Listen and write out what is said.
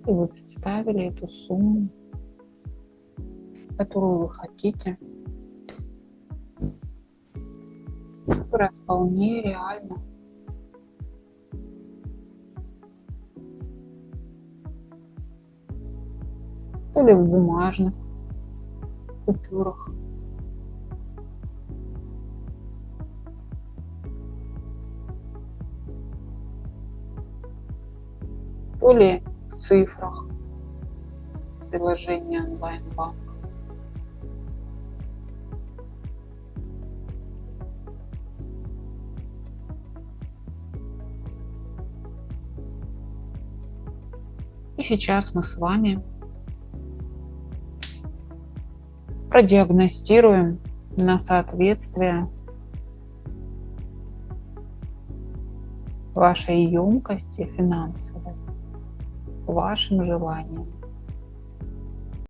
И вы представили эту сумму, которую вы хотите, которая вполне реальна. Или в бумажных купюрах. То ли в цифрах приложения онлайн-банка. И сейчас мы с вами продиагностируем на соответствие вашей емкости финансовой вашим желаниям.